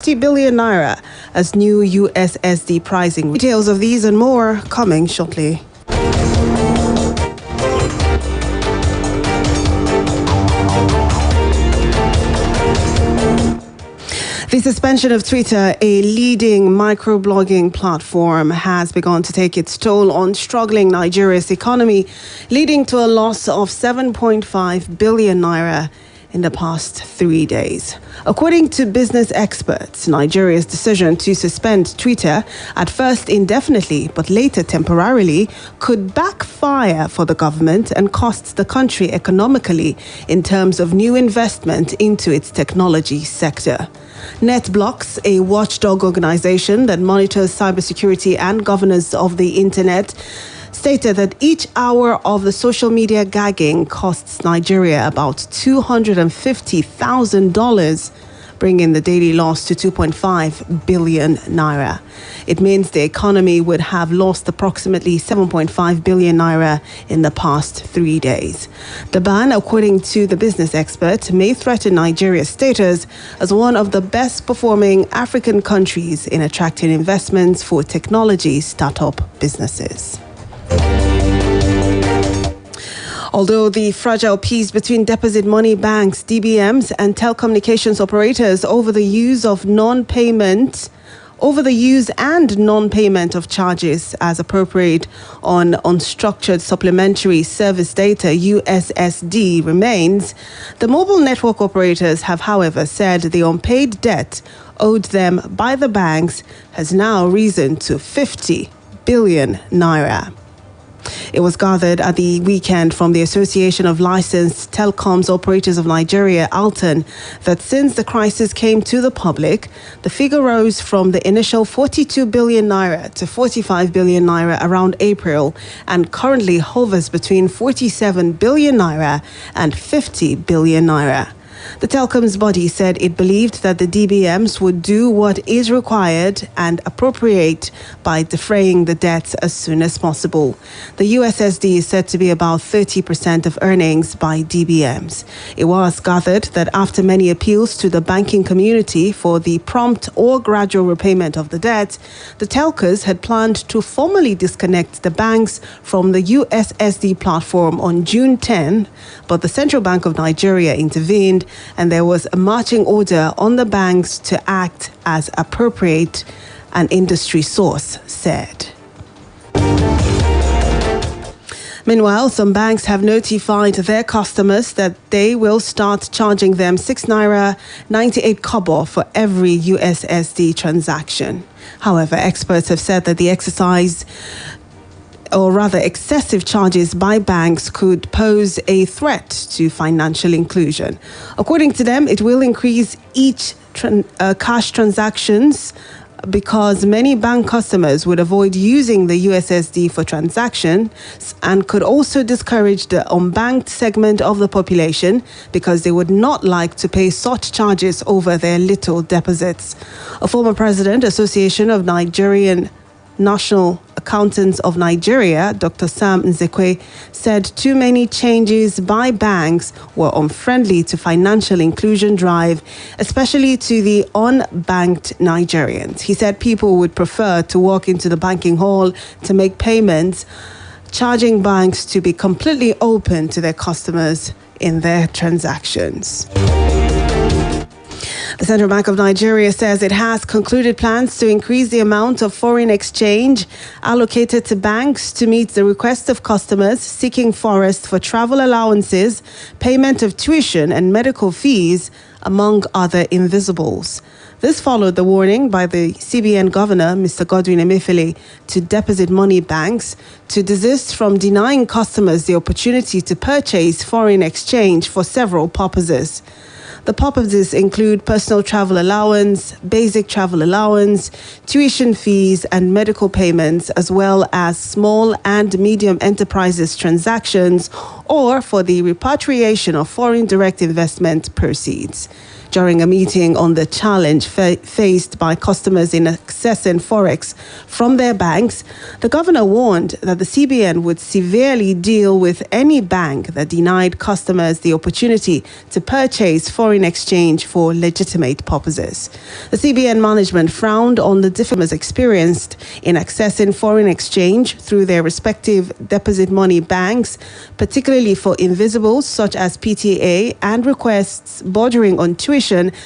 50 billion naira as new USSD pricing. Details of these and more coming shortly. The suspension of Twitter, a leading microblogging platform, has begun to take its toll on struggling Nigeria's economy, leading to a loss of 7.5 billion naira in the past 3 days. According to business experts, Nigeria's decision to suspend Twitter, at first indefinitely but later temporarily, could backfire for the government and cost the country economically in terms of new investment into its technology sector. NetBlocks, a watchdog organization that monitors cybersecurity and governance of the internet, stated that each hour of the social media gagging costs Nigeria about $250,000, bringing the daily loss to 2.5 billion naira. It means the economy would have lost approximately 7.5 billion naira in the past 3 days. The ban, according to the business expert, may threaten Nigeria's status as one of the best performing African countries in attracting investments for technology startup businesses. Although the fragile peace between deposit money banks, DBMs, and telecommunications operators over the use and non-payment of charges as appropriate on unstructured supplementary service data (USSD) remains, the mobile network operators have, however, said the unpaid debt owed them by the banks has now risen to 50 billion naira. It was gathered at the weekend from the Association of Licensed Telecoms Operators of Nigeria, ALTON, that since the crisis came to the public, the figure rose from the initial 42 billion naira to 45 billion naira around April and currently hovers between 47 billion naira and 50 billion naira. The telecoms body said it believed that the DBMs would do what is required and appropriate by defraying the debts as soon as possible. The USSD is said to be about 30% of earnings by DBMs. It was gathered that after many appeals to the banking community for the prompt or gradual repayment of the debt, the telcos had planned to formally disconnect the banks from the USSD platform on June 10, but the Central Bank of Nigeria intervened and there was a marching order on the banks to act as appropriate, an industry source said. Meanwhile, some banks have notified their customers that they will start charging them 6 naira 98 kobo for every USSD transaction. However, experts have said that the excessive charges by banks could pose a threat to financial inclusion. According to them, it will increase each cash transactions because many bank customers would avoid using the USSD for transactions and could also discourage the unbanked segment of the population because they would not like to pay such charges over their little deposits. A former president, Association of Nigerian National Accountants of Nigeria, Dr. Sam Nzekwe, said too many changes by banks were unfriendly to financial inclusion drive, especially to the unbanked Nigerians. He said people would prefer to walk into the banking hall to make payments, charging banks to be completely open to their customers in their transactions. The Central Bank of Nigeria says it has concluded plans to increase the amount of foreign exchange allocated to banks to meet the request of customers seeking forests for travel allowances, payment of tuition and medical fees, among other invisibles. This followed the warning by the CBN Governor, Mr. Godwin Emefiele, to deposit money banks to desist from denying customers the opportunity to purchase foreign exchange for several purposes. The purposes include personal travel allowance, basic travel allowance, tuition fees and medical payments, as well as small and medium enterprises transactions or for the repatriation of foreign direct investment proceeds. During a meeting on the challenge faced by customers in accessing forex from their banks, the governor warned that the CBN would severely deal with any bank that denied customers the opportunity to purchase foreign exchange for legitimate purposes. The CBN management frowned on the difficulties experienced in accessing foreign exchange through their respective deposit money banks, particularly for invisibles such as PTA, and requests bordering on tuition